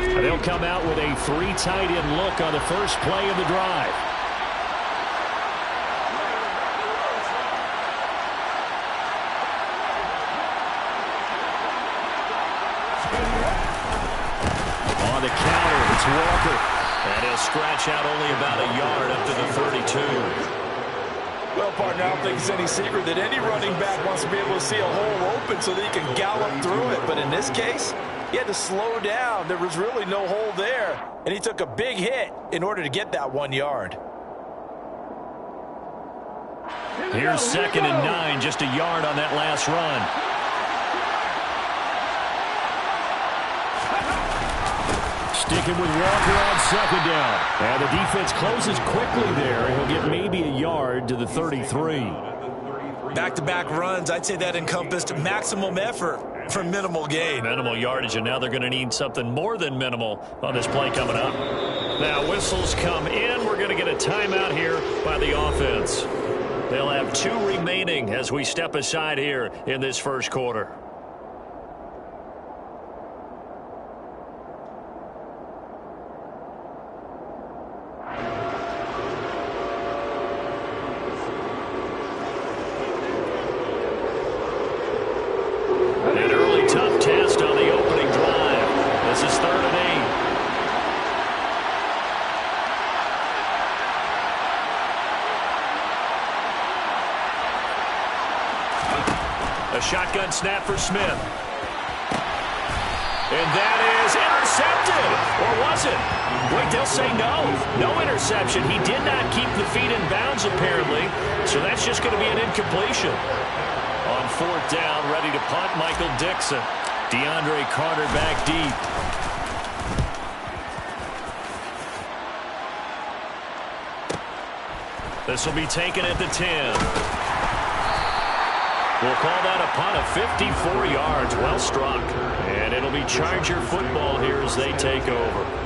And they'll come out with a 3 tight end look on the first play of the drive. On the counter, it's Walker. And he'll scratch out only about a yard up to the 32. Well, partner, I don't think it's any secret that any running back wants to be able to see a hole open so that he can gallop through it. But in this case, he had to slow down. There was really no hole there, and he took a big hit in order to get that 1 yard. Here's 2nd and 9, just a yard on that last run. Sticking with Walker on 2nd down. And the defense closes quickly there. He'll get maybe a yard to the 33. Back-to-back runs, I'd say that encompassed maximum effort for minimal gain. Minimal yardage, and now they're going to need something more than minimal on this play coming up. Now whistles come in. We're going to get a timeout here by the offense. They'll have 2 remaining as we step aside here in this first quarter. Shotgun snap for Smith. And that is intercepted. Or was it? Wait, they'll say no. No interception. He did not keep the feet in bounds, apparently. So that's just going to be an incompletion. On 4th down, ready to punt, Michael Dixon. DeAndre Carter back deep. This will be taken at the 10. We'll call that a punt of 54 yards. Well struck. And it'll be Charger football here as they take over.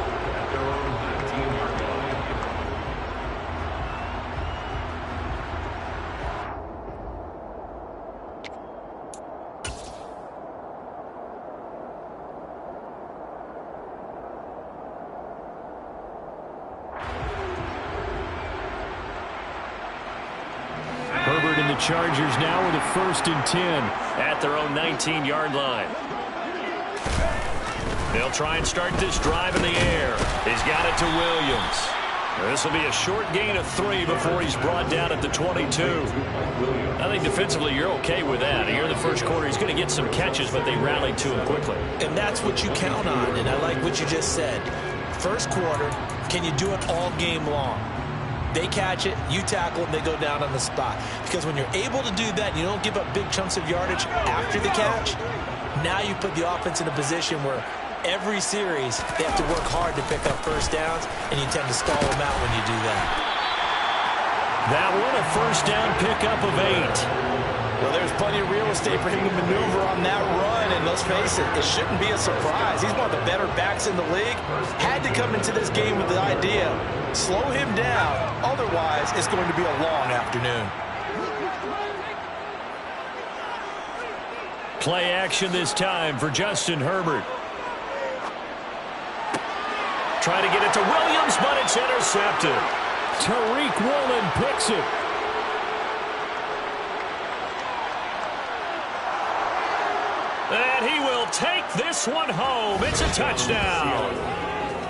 Chargers now with a 1st and 10 at their own 19-yard line. They'll try and start this drive in the air. He's got it to Williams. This will be a short gain of 3 before he's brought down at the 22. I think defensively you're okay with that. Here in the first quarter, he's going to get some catches, but they rallied to him quickly. And that's what you count on, and I like what you just said. First quarter, can you do it all game long? They catch it, you tackle it, and they go down on the spot. Because when you're able to do that, you don't give up big chunks of yardage after the catch. Now you put the offense in a position where every series they have to work hard to pick up first downs, and you tend to stall them out when you do that. That one a first down pickup of 8. Well, there's plenty of real estate for him to maneuver on that run, and let's face it, it shouldn't be a surprise. He's one of the better backs in the league. Had to come into this game with the idea, slow him down, otherwise it's going to be a long afternoon. Play action this time for Justin Herbert. Try to get it to Williams, but it's intercepted. Tariq Woolen picks it. And he will take this one home. It's a touchdown.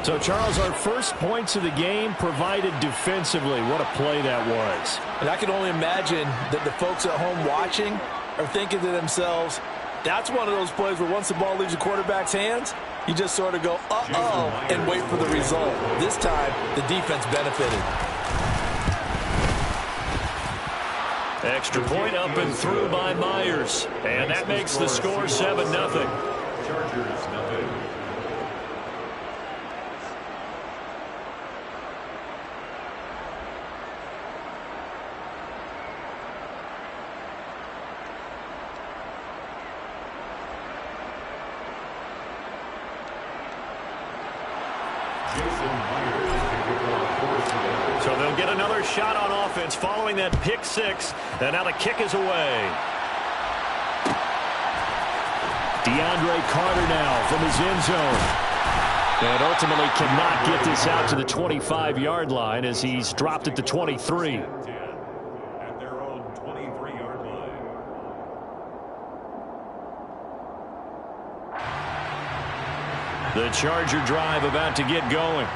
So, Charles, our first points of the game provided defensively. What a play that was. And I can only imagine that the folks at home watching are thinking to themselves, that's one of those plays where once the ball leaves the quarterback's hands, you just sort of go, uh-oh, and wait for the result. This time, the defense benefited. Extra point up and through by Myers. And that makes the score 7-0. Chargers, nothing. So they'll get another shot on offense following that pick 6. And now the kick is away. DeAndre Carter now from his end zone. And ultimately cannot get this out to the 25-yard line as he's dropped at the 23. At their own 23-yard line. The Charger drive about to get going.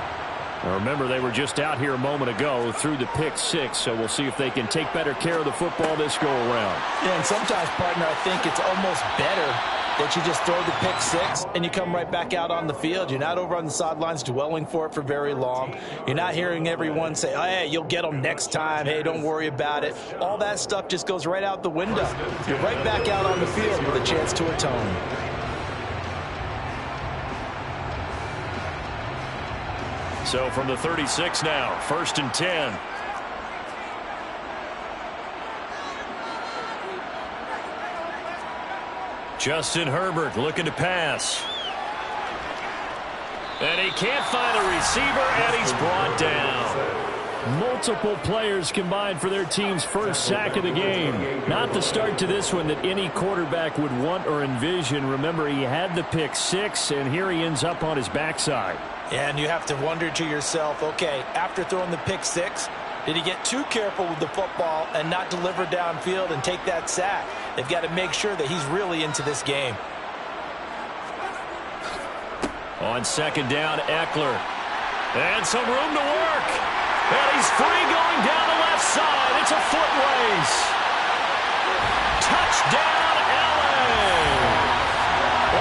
Now remember, they were just out here a moment ago through the pick six, so we'll see if they can take better care of the football this go-around. Yeah, and sometimes, partner, I think it's almost better that you just throw the pick six and you come right back out on the field. You're not over on the sidelines dwelling for it for very long. You're not hearing everyone say, oh, hey, you'll get them next time. Hey, don't worry about it. All that stuff just goes right out the window. You're right back out on the field with a chance to atone. So from the 36 now, 1st and 10. Justin Herbert looking to pass. And he can't find a receiver, and he's brought down. Multiple players combined for their team's first sack of the game. Not the start to this one that any quarterback would want or envision. Remember, he had the pick six, and here he ends up on his backside. And you have to wonder to yourself, okay, after throwing the pick six, did he get too careful with the football and not deliver downfield and take that sack? They've got to make sure that he's really into this game. On 2nd down, Eckler. And some room to work. And he's free going down the left side. It's a foot race. Touchdown, LA.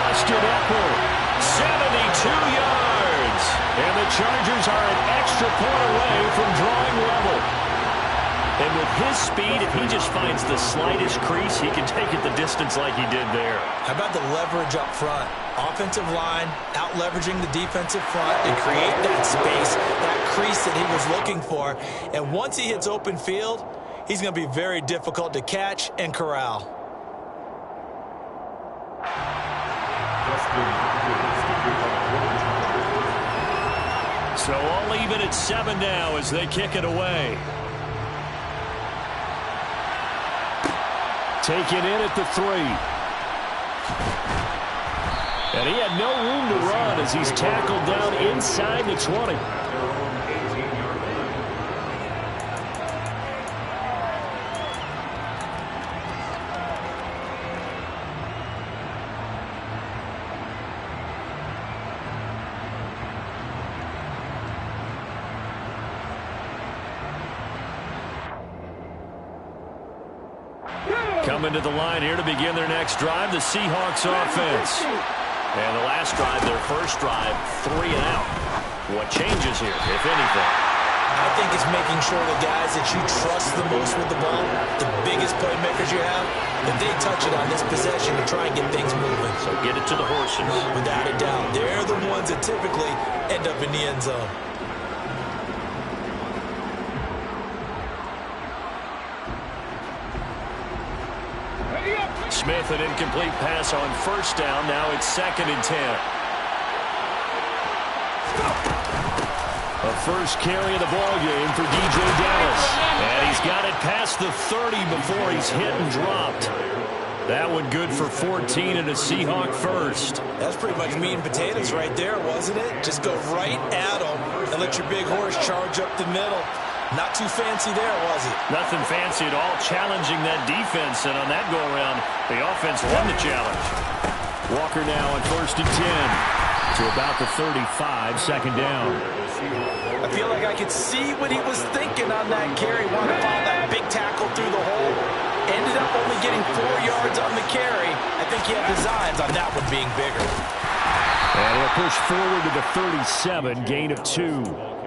Austin Eckler, 72 yards. And the Chargers are an extra point away from drawing level. And with his speed, if he just finds the slightest crease, he can take it the distance like he did there. How about the leverage up front? Offensive line out leveraging the defensive front to create that space, that crease that he was looking for. And once he hits open field, he's going to be very difficult to catch and corral. So all even at 7 now as they kick it away. Taken in at the 3. And he had no room to run as he's tackled down inside the 20. Coming to the line here to begin their next drive, the Seahawks offense. And the last drive, their first drive, 3 and out. What changes here, if anything? I think it's making sure the guys that you trust the most with the ball, the biggest playmakers you have, that they touch it on this possession to try and get things moving. So get it to the horses. Without a doubt. They're the ones that typically end up in the end zone. Smith, an incomplete pass on 1st down. Now it's 2nd and 10. A first carry of the ball game for DJ Dallas. And he's got it past the 30 before he's hit and dropped. That one good for 14 and a Seahawk first. That's pretty much meat and potatoes right there, wasn't it? Just go right at him and let your big horse charge up the middle. Not too fancy there, was it? Nothing fancy at all, challenging that defense. And on that go-around, the offense won the challenge. Walker now on 1st and 10 to about the 35, 2nd down. I feel like I could see what he was thinking on that carry. Wanted to follow that big tackle through the hole. Ended up only getting 4 yards on the carry. I think he had designs on that one being bigger. And he'll push forward to the 37, gain of 2.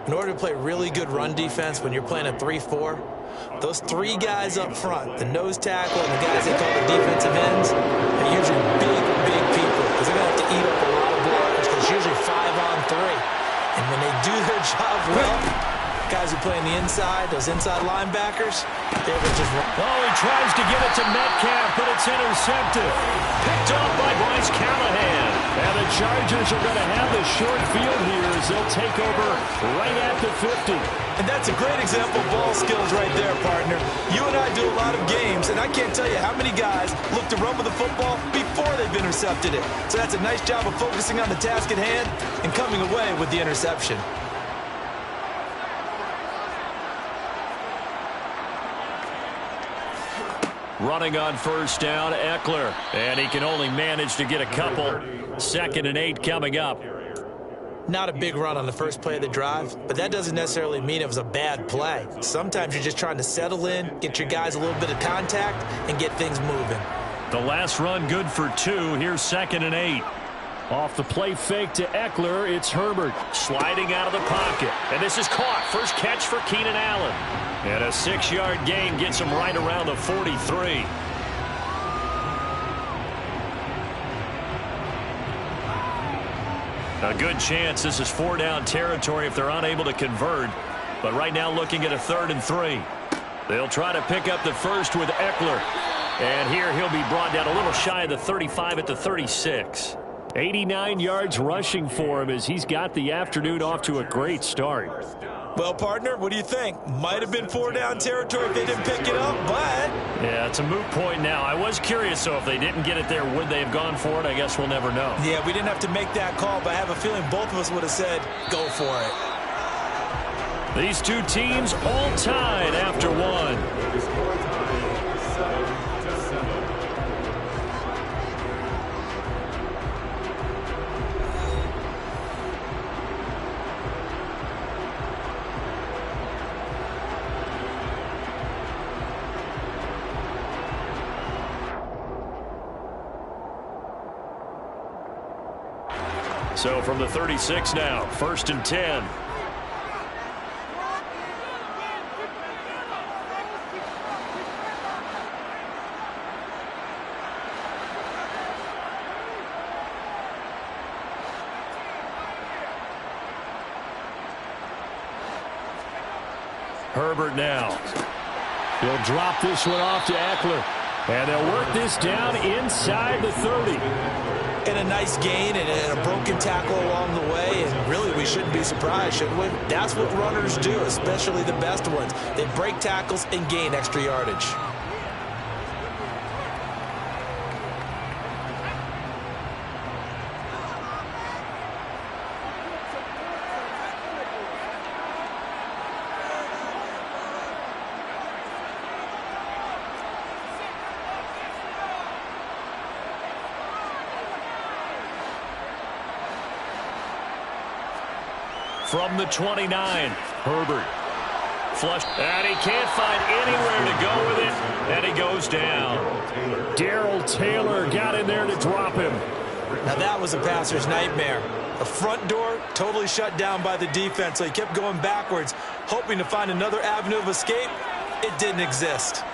In order to play really good run defense when you're playing a 3-4, those 3 guys up front, the nose tackle and the guys they call the defensive ends, they're usually big people because they're going to have to eat up a lot of blockers because it's usually 5-on-3. And when they do their job well, Guys who play on the inside, those inside linebackers, they will just run. Oh, he tries to give it to Metcalf, but it's intercepted. Picked off by Bryce Callahan. And the Chargers are going to have the short field here as they'll take over right at the 50. And that's a great example of ball skills right there, partner. You and I do a lot of games, and I can't tell you how many guys look to run with the football before they've intercepted it. So that's a nice job of focusing on the task at hand and coming away with the interception. Running on first down, Eckler. And he can only manage to get a couple. 2nd and 8 coming up. Not a big run on the first play of the drive, but that doesn't necessarily mean it was a bad play. Sometimes you're just trying to settle in, get your guys a little bit of contact, and get things moving. The last run good for 2. Here's 2nd and 8. Off the play fake to Eckler, it's Herbert sliding out of the pocket. And this is caught. First catch for Keenan Allen. And a 6-yard gain gets him right around the 43. A good chance this is 4-down territory if they're unable to convert. But right now looking at a 3rd and 3. They'll try to pick up the first with Eckler. And here he'll be brought down a little shy of the 35 at the 36. 89 yards rushing for him as he's got the afternoon off to a great start. Well, partner, what do you think? Might have been 4-down territory if they didn't pick it up, but... Yeah, it's a moot point now. I was curious, so if they didn't get it there, would they have gone for it? I guess we'll never know. Yeah, we didn't have to make that call, but I have a feeling both of us would have said, go for it. These two teams all tied after one. So from the 36 now, 1st and 10. Herbert now. He'll drop this one off to Eckler. And they'll work this down inside the 30. And a nice gain and a broken tackle along the way. And really, we shouldn't be surprised, should we? That's what runners do, especially the best ones. They break tackles and gain extra yardage. From the 29, Herbert. Flush, and he can't find anywhere to go with it, and he goes down. Darrell Taylor got in there to drop him. Now that was a passer's nightmare. The front door totally shut down by the defense, so he kept going backwards, hoping to find another avenue of escape. It didn't exist.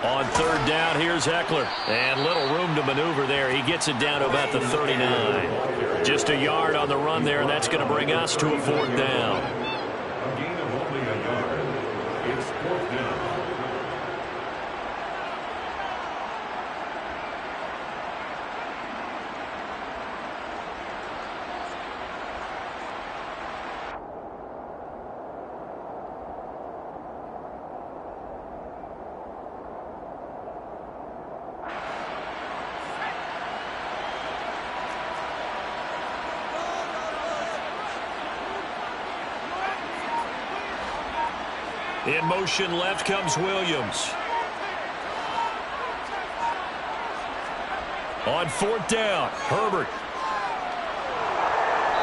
On 3rd down, here's Eckler. And little room to maneuver there. He gets it down to about the 39. Just a yard on the run there, and that's going to bring us to a 4th down. A gain of only a yard. It's 4th down. In motion left comes Williams. On 4th down, Herbert.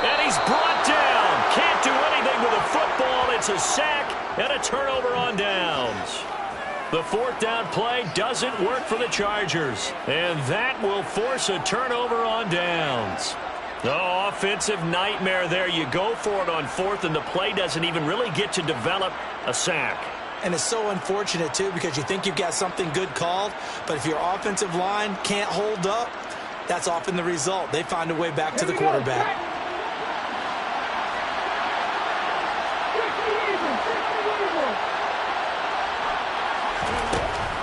And he's brought down. Can't do anything with a football. It's a sack and a turnover on downs. The 4th down play doesn't work for the Chargers. And that will force a turnover on downs. Oh, offensive nightmare there. You go for it on 4th, and the play doesn't even really get to develop a sack. And it's so unfortunate, too, because you think you've got something good called, but if your offensive line can't hold up, that's often the result. They find a way back to the quarterback.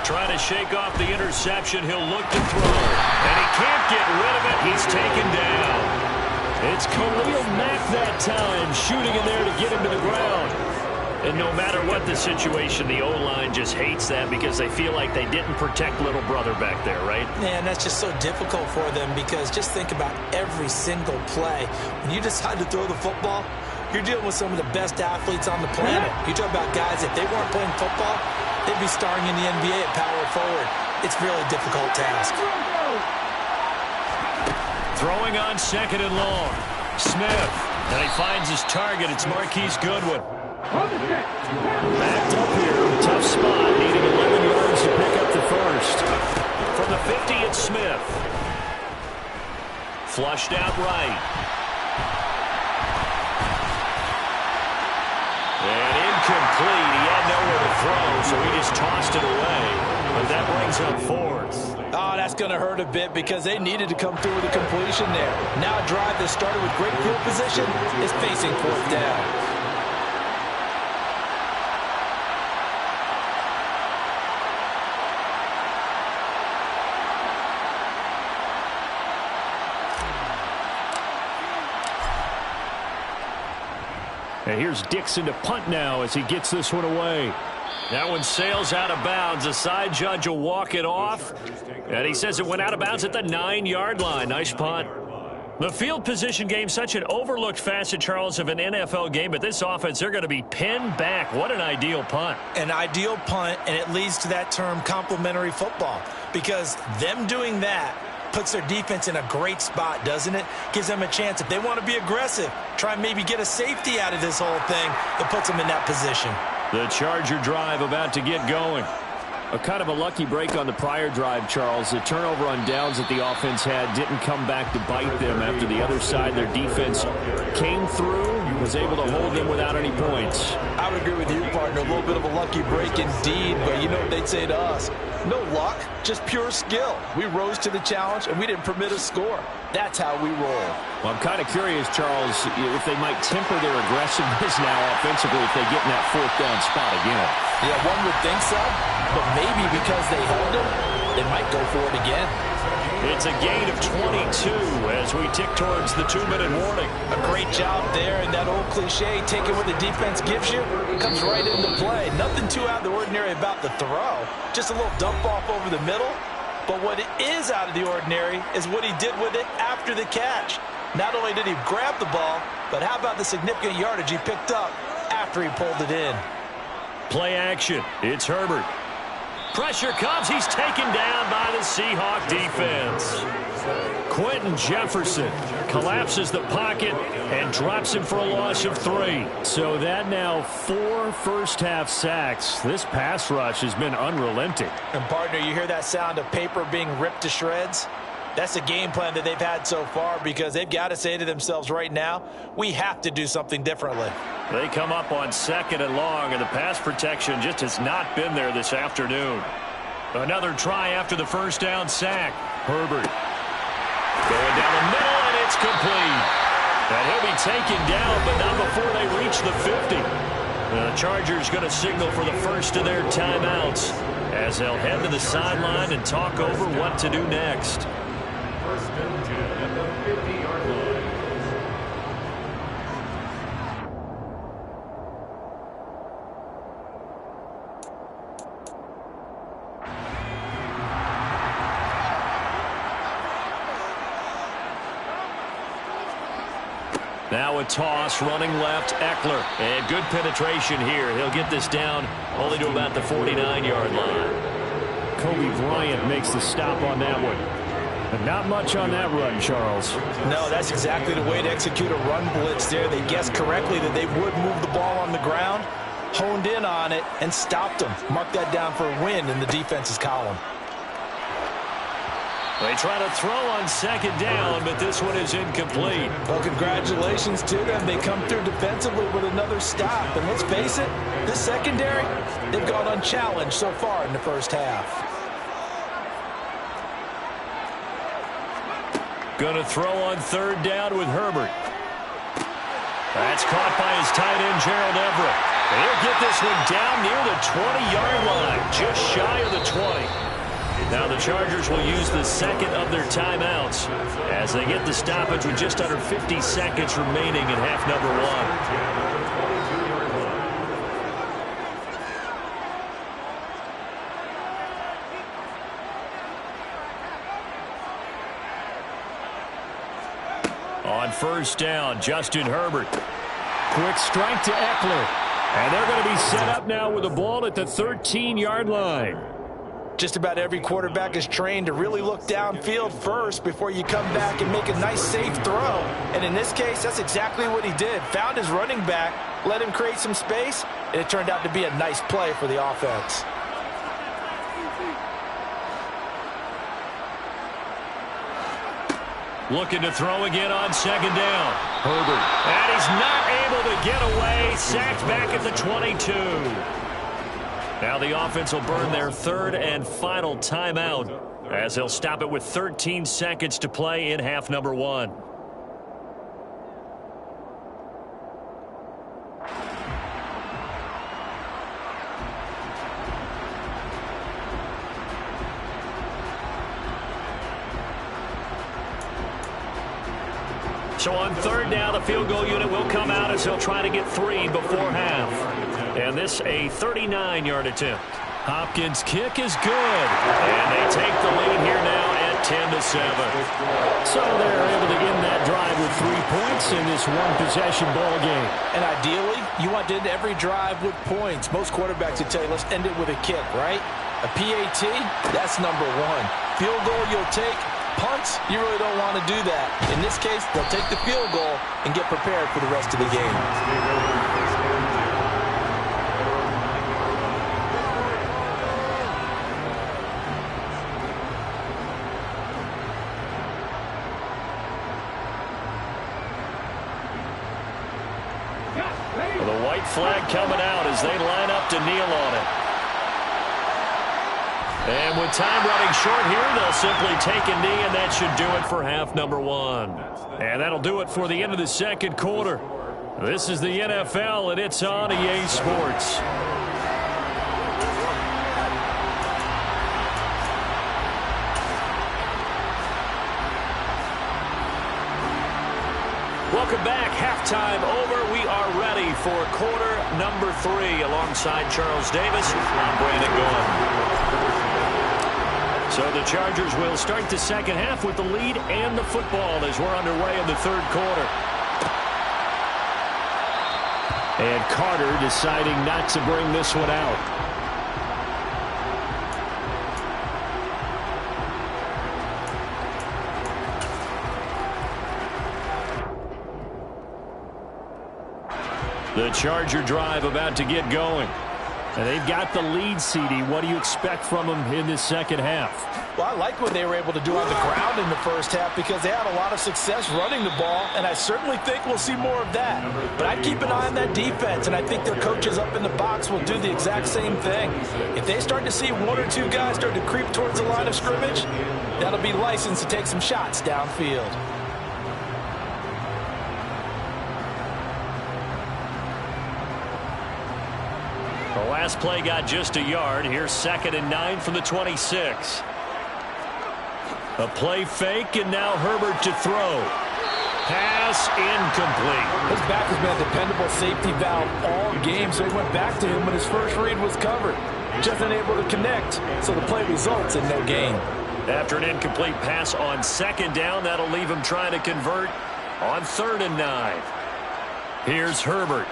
Trying to shake off the interception. He'll look to throw. And he can't get rid of it. He's taken down. It's Khalil Mack that time, shooting in there to get him to the ground. And no matter what the situation, the O-line just hates that because they feel like they didn't protect little brother back there, right? Man, that's just so difficult for them because just think about every single play. When you decide to throw the football, you're dealing with some of the best athletes on the planet. You talk about guys, if they weren't playing football, they'd be starring in the NBA at power forward. It's really a difficult task. Throwing on 2nd and long. Smith. And he finds his target. It's Marquise Goodwin. Backed up here. Tough spot. Needing 11 yards to pick up the first. From the 50, it's Smith. Flushed out right. And incomplete. He had nowhere to throw, so he just tossed it away. But that brings up 4th. Oh, that's going to hurt a bit because they needed to come through with a completion there. Now a drive that started with great field position is facing 4th down. And here's Dixon to punt now as he gets this one away. That one sails out of bounds. The side judge will walk it off. And he says it went out of bounds at the 9-yard line. Nice punt. The field position game, such an overlooked facet, Charles, of an NFL game. But this offense, they're going to be pinned back. What an ideal punt. An ideal punt, and it leads to that term complementary football. Because them doing that puts their defense in a great spot, doesn't it? Gives them a chance. If they want to be aggressive, try and maybe get a safety out of this whole thing, it puts them in that position. The Charger drive about to get going. A kind of a lucky break on the prior drive, Charles. The turnover on downs that the offense had didn't come back to bite them after the other side. Their defense came through, was able to hold them without any points. I would agree with you, partner. A little bit of a lucky break indeed, but you know what they'd say to us? No luck, just pure skill. We rose to the challenge, and we didn't permit a score. That's how we roll. Well, I'm kind of curious, Charles, if they might temper their aggressiveness now offensively if they get in that 4th down spot again. Yeah, one would think so, but maybe because they held them, they might go for it again. It's a gain of 22 as we tick towards the 2-minute warning. A great job there, and that old cliche, taking what the defense gives you, comes right into play. Nothing too out of the ordinary about the throw. Just a little dump off over the middle. But what is out of the ordinary is what he did with it after the catch. Not only did he grab the ball, but how about the significant yardage he picked up after he pulled it in? Play action. It's Herbert. Pressure comes. He's taken down by the Seahawks defense. Quentin Jefferson collapses the pocket and drops him for a loss of 3. So that now 4 first-half sacks. This pass rush has been unrelenting. And, partner, you hear that sound of paper being ripped to shreds? That's the game plan that they've had so far because they've got to say to themselves right now, we have to do something differently. They come up on 2nd and long, and the pass protection just has not been there this afternoon. Another try after the first down sack. Herbert going down the middle, and it's complete. And he'll be taken down, but not before they reach the 50. The Chargers going to signal for the first of their timeouts as they'll head to the sideline and talk over what to do next. 1st and 10 at the 50-yard line. Now a toss, running left, Eckler. And good penetration here. He'll get this down only to about the 49-yard line. Kobe Bryant makes the stop on that one. But not much on that run, Charles. No, that's exactly the way to execute a run blitz there. They guessed correctly that they would move the ball on the ground, honed in on it, and stopped them. Mark that down for a win in the defense's column. They try to throw on second down, but this one is incomplete. Well, congratulations to them. They come through defensively with another stop. And let's face it, this secondary, they've gone unchallenged so far in the first half. Going to throw on third down with Herbert. That's caught by his tight end, Gerald Everett. He'll get this one down near the 20-yard line, just shy of the 20. Now the Chargers will use the second of their timeouts as they get the stoppage with just under 50 seconds remaining in half number one. On first down, Justin Herbert. Quick strike to Eckler. And they're going to be set up now with the ball at the 13-yard line. Just about every quarterback is trained to really look downfield first before you come back and make a nice, safe throw. And in this case, that's exactly what he did. Found his running back, let him create some space, and it turned out to be a nice play for the offense. Looking to throw again on second down. Herbert. And he's not able to get away. Sacked back at the 22. Now the offense will burn their third and final timeout as they'll stop it with 13 seconds to play in half number one. So on third down, the field goal unit will come out as they'll try to get 3 before half. And this a 39-yard attempt. Hopkins' kick is good. And they take the lead here now at 10-7. So they're able to end that drive with 3 points in this one-possession ball game. And ideally, you want to end every drive with points. Most quarterbacks would tell you, let's end it with a kick, right? A PAT, that's number 1. Field goal you'll take. Punts, you really don't want to do that. In this case, they'll take the field goal and get prepared for the rest of the game. The white flag coming out as they line up to kneel on it. And with time running short here, they'll simply take a knee, and that should do it for half number one. And that'll do it for the end of the second quarter. This is the NFL, and it's on EA Sports. Welcome back. Halftime over. We are ready for quarter number 3 alongside Charles Davis. I'm Brandon Gaudin. So the Chargers will start the second half with the lead and the football as we're underway in the third quarter. And Carter deciding not to bring this one out. The Charger drive about to get going. And they've got the lead, CD. What do you expect from them in this second half? Well, I like what they were able to do on the ground in the first half because they had a lot of success running the ball, and I certainly think we'll see more of that. But I'd keep an eye on that defense, and I think their coaches up in the box will do the exact same thing. If they start to see 1 or 2 guys start to creep towards the line of scrimmage, that'll be licensed to take some shots downfield. The last play got just a yard. Here's 2nd and 9 from the 26. A play fake, and now Herbert to throw. Pass incomplete. His back has been a dependable safety valve all game, so he went back to him when his first read was covered. Just unable to connect, so the play results in no gain. After an incomplete pass on 2nd down, that'll leave him trying to convert on 3rd and 9. Here's Herbert.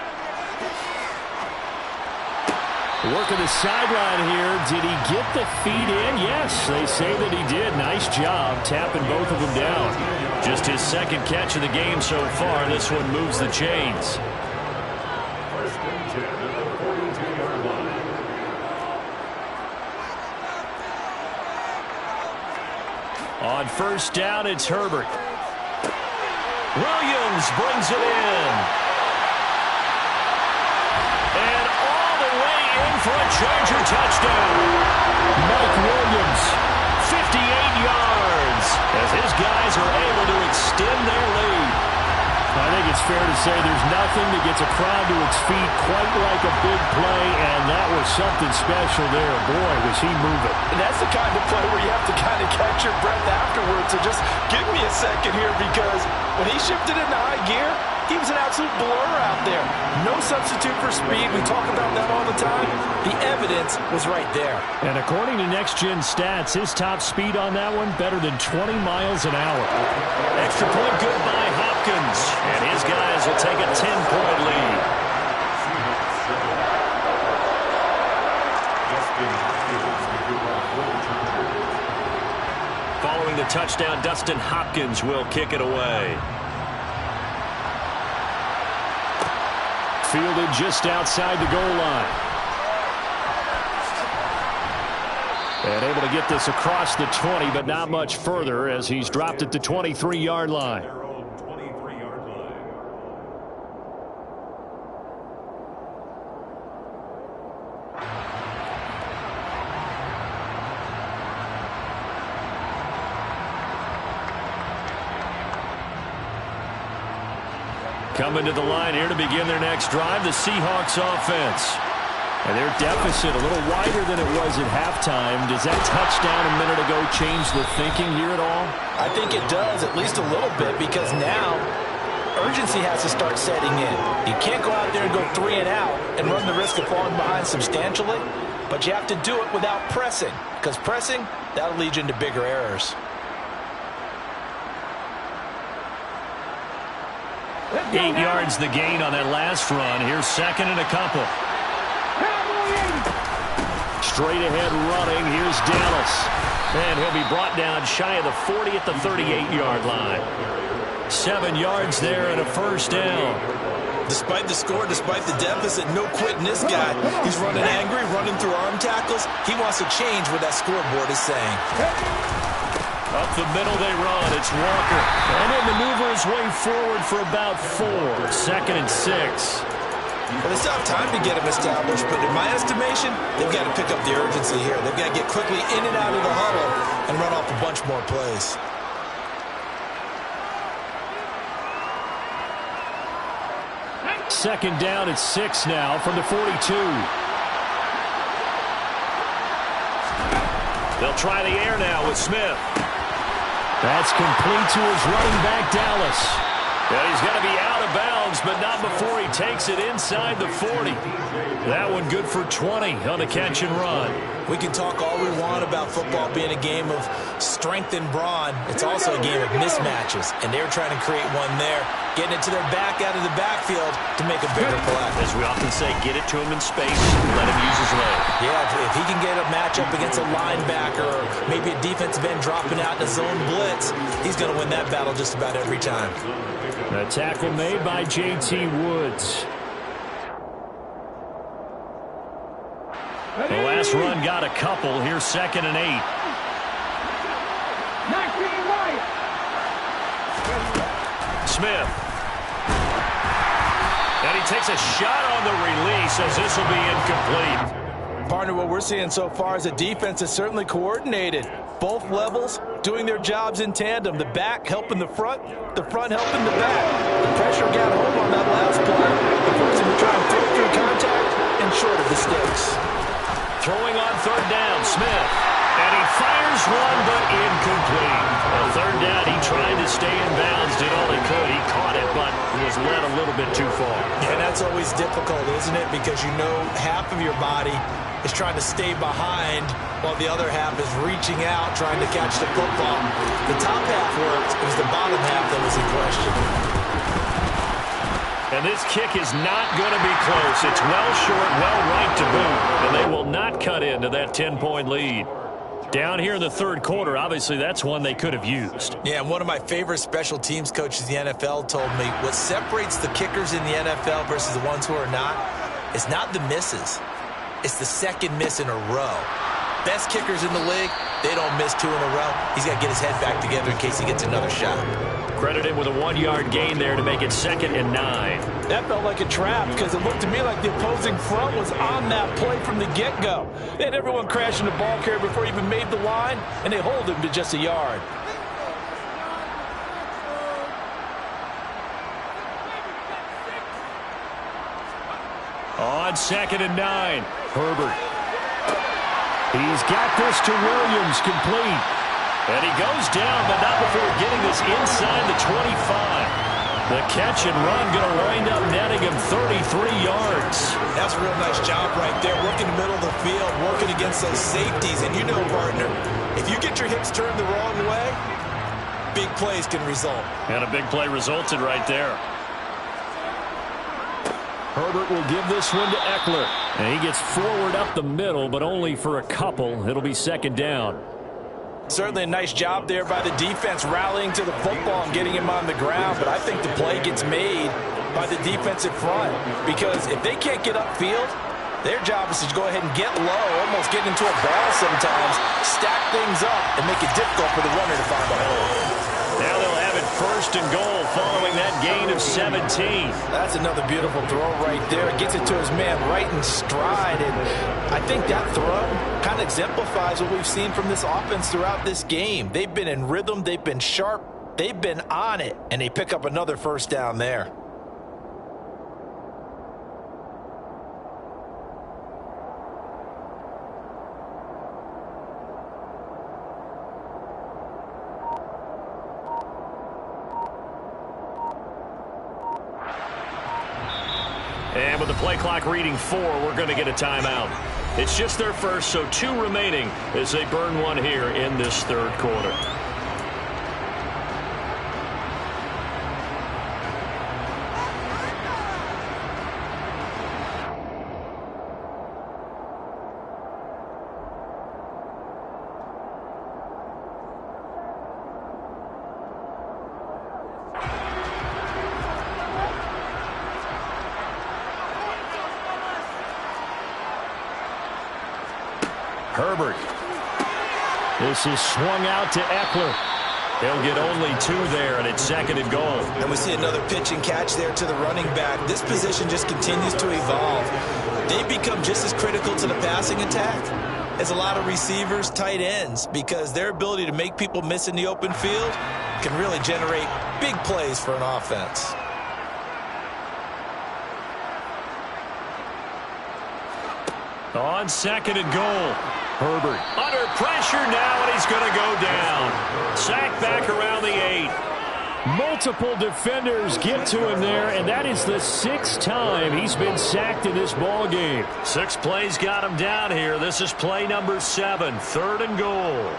Working the sideline here. Did he get the feet in? Yes, they say that he did. Nice job tapping both of them down. Just his 2nd catch of the game so far. This one moves the chains. First and 10 at the 42-yard line. On first down, it's Herbert. Williams brings it in. And all the way in for a Charger touchdown. Mike Williams, 58 yards, as his guys are able to extend their lead. I think it's fair to say there's nothing that gets a crowd to its feet quite like a big play, and that was something special there. Boy, was he moving. And that's the kind of play where you have to kind of catch your breath afterwards. So just give me a second here, because when he shifted into high gear, he was an absolute blur out there. No substitute for speed. We talk about that all the time. The evidence was right there. And according to Next Gen Stats, his top speed on that one, better than 20 miles an hour. Extra point good by Hopkins. And his guys will take a 10-point lead. Following the touchdown, Dustin Hopkins will kick it away. Fielded just outside the goal line. And able to get this across the 20, but not much further as he's dropped at the 23-yard line. Coming to the line here to begin their next drive, the Seahawks offense. And their deficit a little wider than it was at halftime. Does that touchdown a minute ago change the thinking here at all? I think it does, at least a little bit, because now urgency has to start setting in. You can't go out there and go 3 and out and run the risk of falling behind substantially, but you have to do it without pressing, because pressing, that'll lead you into bigger errors. 8 yards the gain on that last run. Here's second and a couple. Straight ahead running. Here's Dallas. And he'll be brought down shy of the 40 at the 38-yard line. 7 yards there and a first down. Despite the score, despite the deficit, no quitting this guy. He's running angry, running through arm tackles. He wants to change what that scoreboard is saying. Up the middle they run. It's Walker. And he'll maneuver his way forward for about 4. Second and 6. Well, they still have time to get him established, but in my estimation, they've got to pick up the urgency here. They've got to get quickly in and out of the huddle and run off a bunch more plays. Second down at 6 now from the 42. They'll try the air now with Smith. That's complete to his running back, Dallas. And he's going to be out of bounds, but not before he takes it inside the 40. That one good for 20 on the catch and run. We can talk all we want about football being a game of strength and brawn. It's also a game of mismatches, and they're trying to create one there, getting it to their back out of the backfield to make a bigger play. As we often say, get it to him in space, let him use his leg. Yeah, if he can get a matchup against a linebacker or maybe a defensive end dropping out in a zone blitz, he's going to win that battle just about every time. A tackle made by J.T. Woods. The last run got a couple. Here's second and 8. Smith. And he takes a shot on the release as this will be incomplete. Partner, what we're seeing so far is a defense that's certainly coordinated. Both levels doing their jobs in tandem. The back helping the front helping the back. The pressure got home on that last play. The person to try and throw through contact and short of the sticks. Throwing on third down, Smith. And he fires one, but incomplete. On third down, he tried to stay in bounds, did all he could. He caught it, but was led a little bit too far. And that's always difficult, isn't it? Because you know half of your body is trying to stay behind while the other half is reaching out, trying to catch the football. The top half worked. It was the bottom half that was in question. And this kick is not going to be close. It's well short, well right to boot. And they will not cut into that 10-point lead. Down here in the third quarter, obviously that's one they could have used. Yeah, and one of my favorite special teams coaches in the NFL told me what separates the kickers in the NFL versus the ones who are not is not the misses. It's the second miss in a row. best kickers in the league, they don't miss 2 in a row. He's got to get his head back together in case he gets another shot. Credited with a 1-yard gain there to make it 2nd and 9. That felt like a trap because it looked to me like the opposing front was on that play from the get-go. They had everyone crashing the ball carrier before he even made the line, and they hold him to just a yard. On 2nd and 9, Herbert. He's got this to Williams, complete. And he goes down, but not before getting this inside the 25. The catch and run going to wind up netting him 33 yards. That's a real nice job right there, working the middle of the field, working against those safeties. And you know, partner, if you get your hips turned the wrong way, big plays can result. And a big play resulted right there. Herbert will give this one to Eckler. And he gets forward up the middle, but only for a couple. It'll be 2nd down. Certainly a nice job there by the defense rallying to the football and getting him on the ground, but I think the play gets made by the defensive front because if they can't get upfield, their job is to go ahead and get low, almost get into a ball sometimes, stack things up, and make it difficult for the runner to find a hole. Now they'll have it 1st and goal following that gain of 17. That's another beautiful throw right there. Gets it to his man right in stride, and I think that throw kind of exemplifies what we've seen from this offense throughout this game. They've been in rhythm, they've been sharp, they've been on it, and they pick up another 1st down there. And with the play clock reading 4, we're going to get a timeout. It's just their first, so 2 remaining as they burn one here in this 3rd quarter. Herbert. This is swung out to Eckler. They'll get only 2 there, and it's 2nd and goal. And we see another pitch and catch there to the running back. This position just continues to evolve. They become just as critical to the passing attack as a lot of receivers, tight ends, because their ability to make people miss in the open field can really generate big plays for an offense. On 2nd and goal, Herbert under pressure now, and he's going to go down. Sacked back around the 8. Multiple defenders get to him there, and that is the 6th time he's been sacked in this ball game. 6 plays got him down here. This is play number 7, 3rd and goal.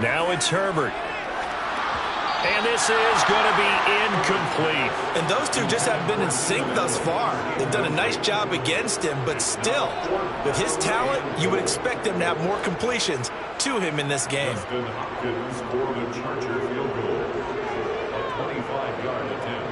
Now it's Herbert. And this is going to be incomplete. And those two just haven't been in sync thus far. They've done a nice job against him, but still, with his talent, you would expect them to have more completions to him in this game. Hopkins for the Charger field goal. A 25-yard attempt.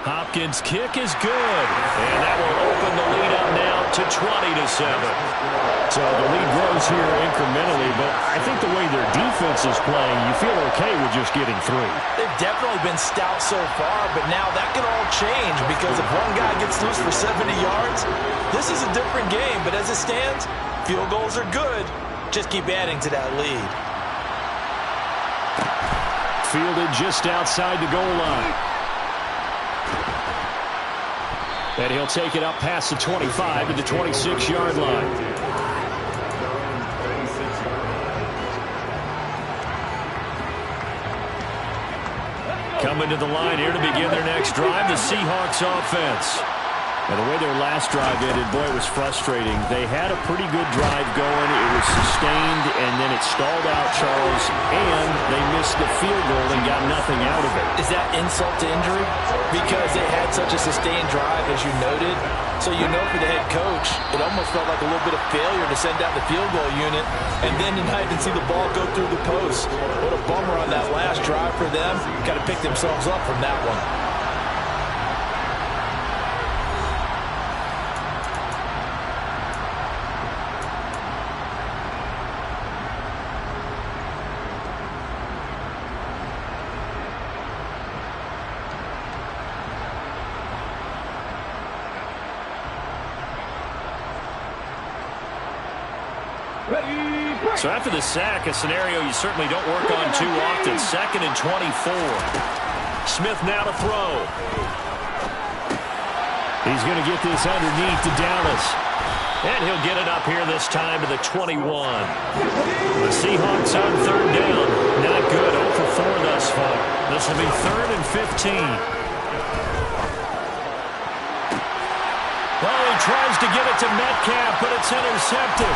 Hopkins' kick is good. And that will open the lead up now to 20-7. So the lead grows here incrementally, but I think the way their defense is playing, you feel okay with just getting 3. They've definitely been stout so far, but now that can all change because if one guy gets loose for 70 yards, this is a different game. But as it stands, field goals are good. Just keep adding to that lead. Fielded just outside the goal line. And he'll take it up past the 25 to the 26-yard line. Coming to the line here to begin their next drive, the Seahawks offense. And the way their last drive ended, boy, it was frustrating. They had a pretty good drive going. It was sustained, and then it stalled out, Charles, and they missed the field goal and got nothing out of it. Is that insult to injury? Because they had such a sustained drive, as you noted. So you know for the head coach, it almost felt like a little bit of failure to send out the field goal unit, and then to not even see the ball go through the post. What a bummer on that last drive for them. Got to pick themselves up from that one. So after the sack, a scenario you certainly don't work on too often. 2nd and 24. Smith now to throw. He's going to get this underneath to Dallas. And he'll get it up here this time to the 21. The Seahawks on 3rd down. Not good. 0 for 4 thus far. This will be 3rd and 15. Well, he tries to get it to Metcalf, but it's intercepted.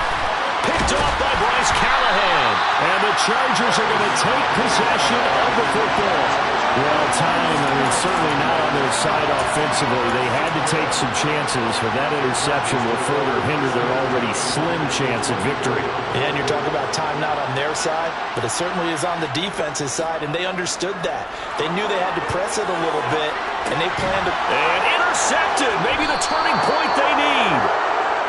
Picked off by Bryce Callahan. And the Chargers are going to take possession of the football. Well, time, certainly not on their side offensively. They had to take some chances, but that interception will further hinder their already slim chance at victory. And you're talking about time not on their side, but it certainly is on the defense's side, and they understood that. They knew they had to press it a little bit, and they planned to... And intercepted! Maybe the turning point they need.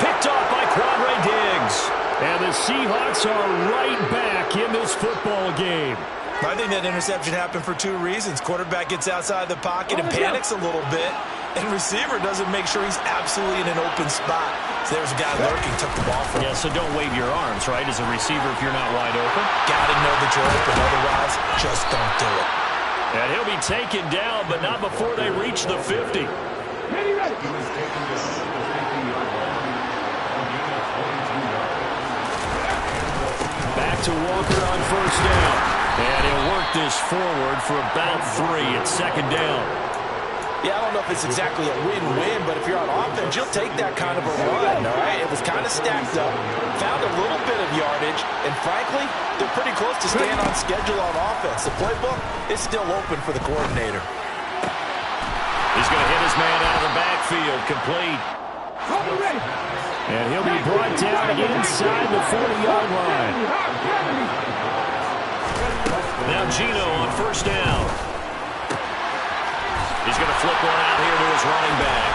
Picked off by Quandre Diggs. And the Seahawks are right back in this football game. I think that interception happened for 2 reasons. Quarterback gets outside the pocket and panics a little bit, and receiver doesn't make sure he's absolutely in an open spot. So there's a guy lurking, took the ball from him. Yeah, so don't wave your arms, right, as a receiver if you're not wide open. Got to know that you're open, otherwise just don't do it. And he'll be taken down, but not before they reach the 50. Back to Walker on 1st down. And he'll work this forward for about 3 at 2nd down. Yeah, I don't know if it's exactly a win-win, but if you're on offense, you'll take that kind of a run, all right? It was kind of stacked up, found a little bit of yardage, and frankly, they're pretty close to staying on schedule on offense. The playbook is still open for the coordinator. He's going to hit his man out of the backfield, complete. And he'll be brought down inside the 40-yard line. Now Gino on 1st down. He's going to flip one out here to his running back.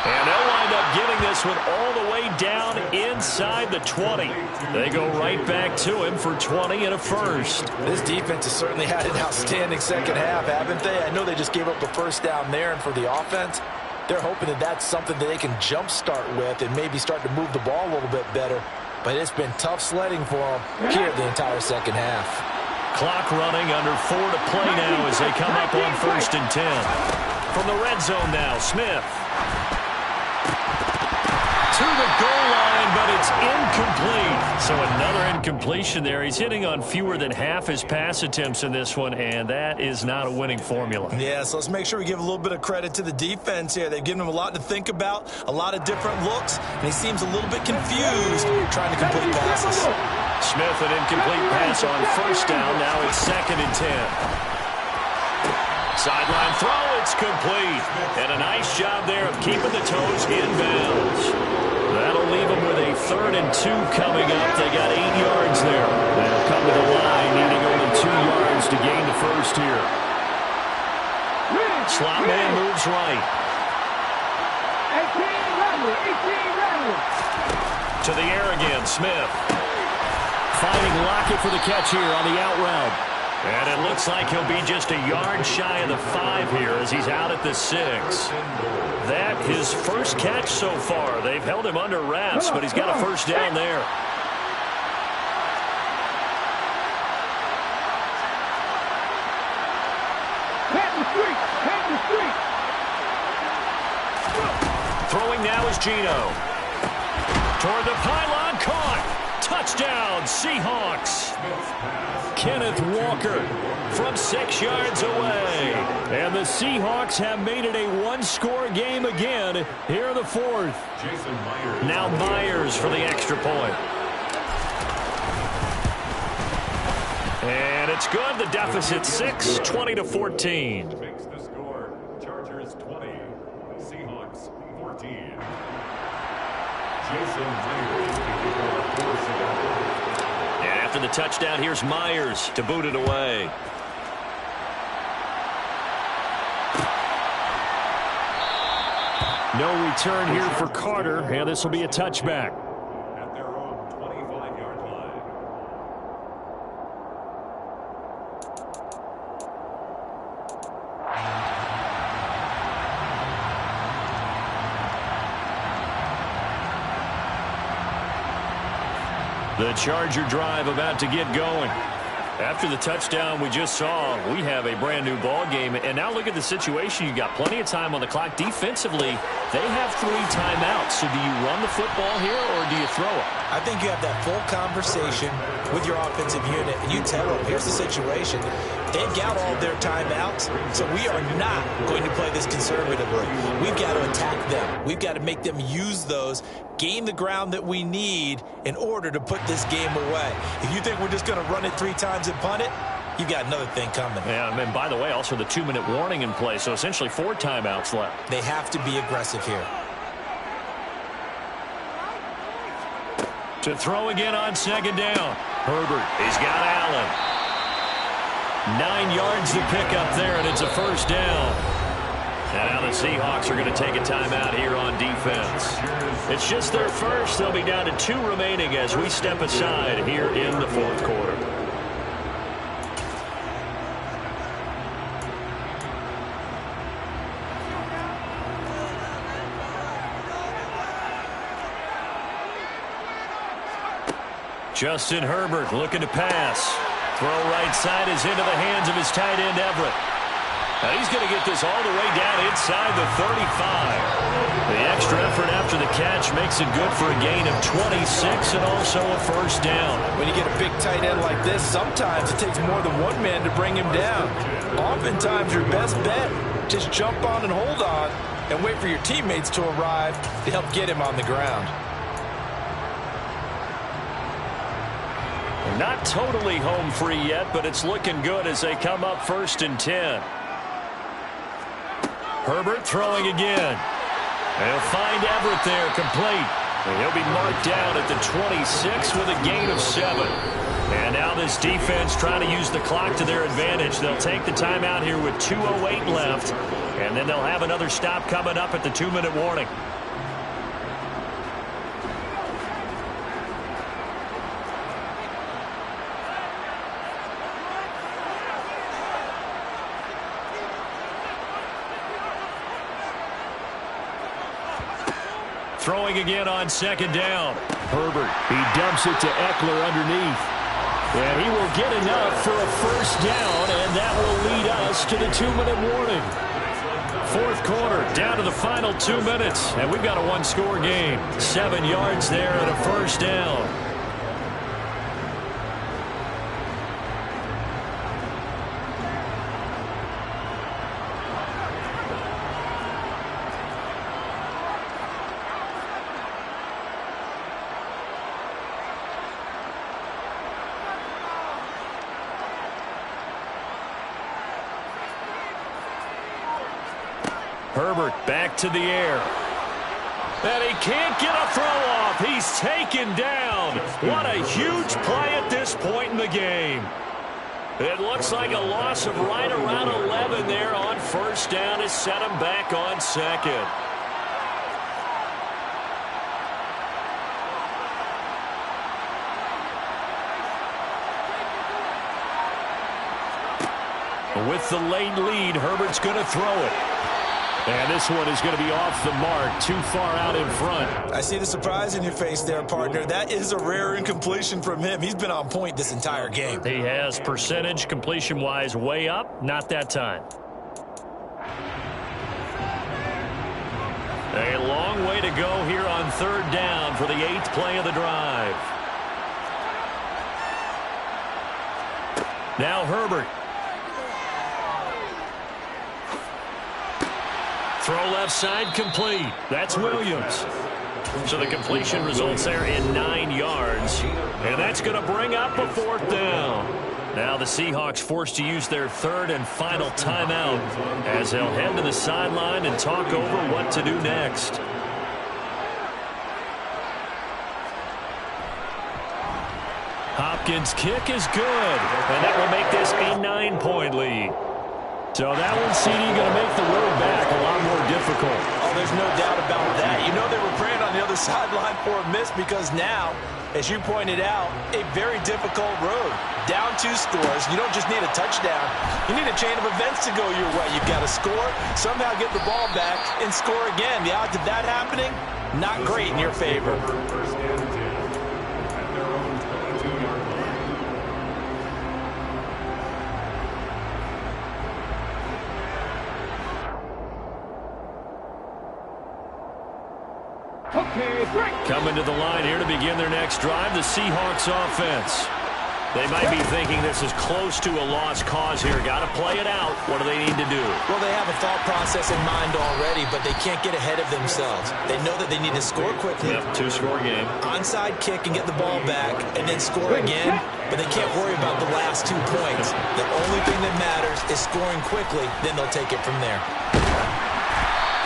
And they'll wind up giving this one all the way down inside the 20. They go right back to him for 20 and a first. This defense has certainly had an outstanding second half, haven't they? I know they just gave up the 1st down there, and for the offense, they're hoping that that's something that they can jumpstart with and maybe start to move the ball a little bit better. But it's been tough sledding for them here the entire second half. Clock running, under 4 to play now as they come up on 1st and 10. From the red zone now, Smith. To the goal line, but it's incomplete. So another incompletion there. He's hitting on fewer than half his pass attempts in this one, and that is not a winning formula. Yeah, so let's make sure we give a little bit of credit to the defense here. They've given him a lot to think about, a lot of different looks, and he seems a little bit confused trying to complete passes. Smith, an incomplete pass on 1st down. Now it's 2nd and 10. Sideline throw, it's complete. And a nice job there of keeping the toes inbounds. That'll leave them with a 3rd and 2 coming up. They got 8 yards there. They'll come to the line, needing only 2 yards to gain the first here. Slot man moves right. To the air again, Smith. Finding Lockett for the catch here on the out route. And it looks like he'll be just a yard shy of the 5 here as he's out at the 6. That his first catch so far. They've held him under wraps, but he's got a 1st down there. Throwing now is Gino. Toward the pylon, caught. Touchdown, Seahawks. Kenneth Walker from 6 yards away. And the Seahawks have made it a 1-score game again here in the 4th. Now Myers for the extra point. And it's good. The deficit 6, 20-14. Makes the score. Chargers 20, Seahawks 14. Jason Myers to kick off for Seattle. And after the touchdown, here's Myers to boot it away. No return here for Carter, and this will be a touchback. At their own 25-yard line. The Charger drive about to get going. After the touchdown we just saw, we have a brand new ball game. And now look at the situation. You got plenty of time on the clock. Defensively, they have 3 timeouts. So do you run the football here or do you throw it? I think you have that full conversation with your offensive unit, and you tell them, here's the situation. They've got all their timeouts, so we are not going to play this conservatively. We've got to attack them. We've got to make them use those, gain the ground that we need in order to put this game away. If you think we're just going to run it 3 times and punt it, you've got another thing coming. Yeah, and by the way, also the 2-minute warning in play, so essentially 4 timeouts left. They have to be aggressive here. To throw again on 2nd down. Herbert, he's got Allen. 9 yards to pick up there, and it's a 1st down. And now the Seahawks are going to take a timeout here on defense. It's just their first. They'll be down to 2 remaining as we step aside here in the 4th quarter. Justin Herbert looking to pass. Throw right side is into the hands of his tight end, Everett. Now he's going to get this all the way down inside the 35. The extra effort after the catch makes it good for a gain of 26 and also a 1st down. When you get a big tight end like this, sometimes it takes more than one man to bring him down. Oftentimes your best bet, just jump on and hold on and wait for your teammates to arrive to help get him on the ground. Not totally home free yet, but it's looking good as they come up 1st and 10. Herbert throwing again. They'll find Everett there, complete. And he'll be marked down at the 26 with a gain of 7. And now this defense trying to use the clock to their advantage. They'll take the timeout here with 2:08 left, and then they'll have another stop coming up at the 2-minute warning. Throwing again on 2nd down. Herbert, he dumps it to Eckler underneath. And he will get enough for a 1st down, and that will lead us to the 2-minute warning. 4th quarter, down to the final 2 minutes, and we've got a 1-score game. 7 yards there and a 1st down. Herbert back to the air. And he can't get a throw off. He's taken down. What a huge play at this point in the game. It looks like a loss of right around 11 there on 1st down to set him back on 2nd. With the late lead, Herbert's going to throw it. And this one is going to be off the mark, too far out in front. I see the surprise in your face there, partner. That is a rare incompletion from him. He's been on point this entire game. He has percentage completion-wise way up, not that time. A long way to go here on 3rd down for the 8th play of the drive. Now Herbert. Throw left side, complete. That's Williams. So the completion results there in 9 yards. And that's going to bring up a 4th down. Now the Seahawks forced to use their 3rd and final timeout as they'll head to the sideline and talk over what to do next. Hopkins' kick is good. And that will make this a 9-point lead. So that one, CD, going to make the road back a lot more difficult. Oh, there's no doubt about that. You know they were praying on the other sideline for a miss because now, as you pointed out, a very difficult road. Down 2 scores. You don't just need a touchdown. You need a chain of events to go your way. You've got to score, somehow get the ball back, and score again. The odds of that happening, not great in your favor. First and 10 at their own Coming to the line here to begin their next drive, the Seahawks offense. They might be thinking this is close to a lost cause here. Got to play it out. What do they need to do? Well, they have a thought process in mind already, but they can't get ahead of themselves. They know that they need to score quickly. Yep, two-score game. Onside kick and get the ball back, and then score again. But they can't worry about the last 2 points. The only thing that matters is scoring quickly. Then they'll take it from there.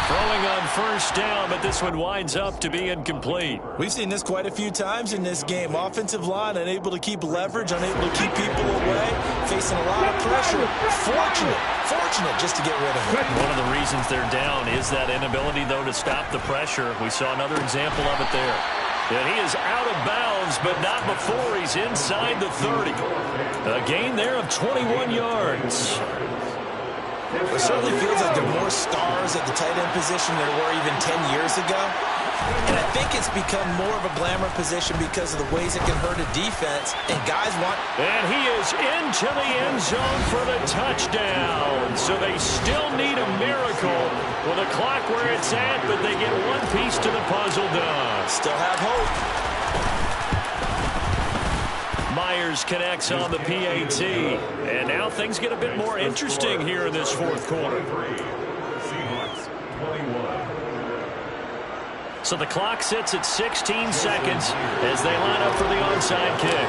Throwing on first down, but this one winds up to be incomplete. We've seen this quite a few times in this game. Offensive line unable to keep leverage, unable to keep people away, facing a lot of pressure. Fortunate just to get rid of it. One of the reasons they're down is that inability, though, to stop the pressure. We saw another example of it there. And he is out of bounds, but not before he's inside the 30. A gain there of 21 yards. It certainly feels like there are more stars at the tight end position than there were even 10 years ago. And I think it's become more of a glamour position because of the ways it can hurt a defense. And guys want... And he is into the end zone for the touchdown. So they still need a miracle with a clock where it's at, but they get one piece to the puzzle done. Still have hope. Myers connects on the PAT. And now things get a bit more interesting here in this fourth quarter. So the clock sits at 16 seconds as they line up for the onside kick.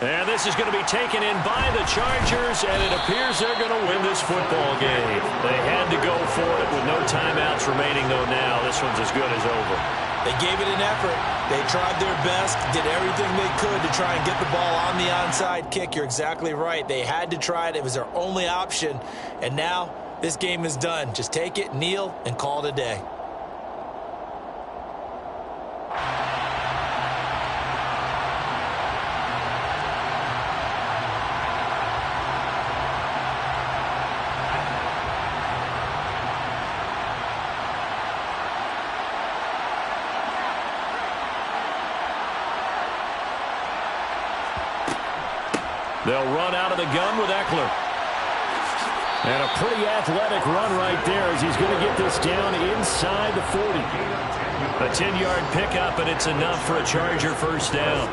And this is going to be taken in by the Chargers, and it appears they're going to win this football game. They had to go for it with no timeouts remaining, though now this one's as good as over. They gave it an effort. They tried their best, did everything they could to try and get the ball on the onside kick. You're exactly right. They had to try it. It was their only option. And now this game is done. Just take it, kneel, and call it a day. They'll run out of the gun with Eckler. And a pretty athletic run right there as he's going to get this down inside the 40. A 10-yard pickup, and it's enough for a Charger first down.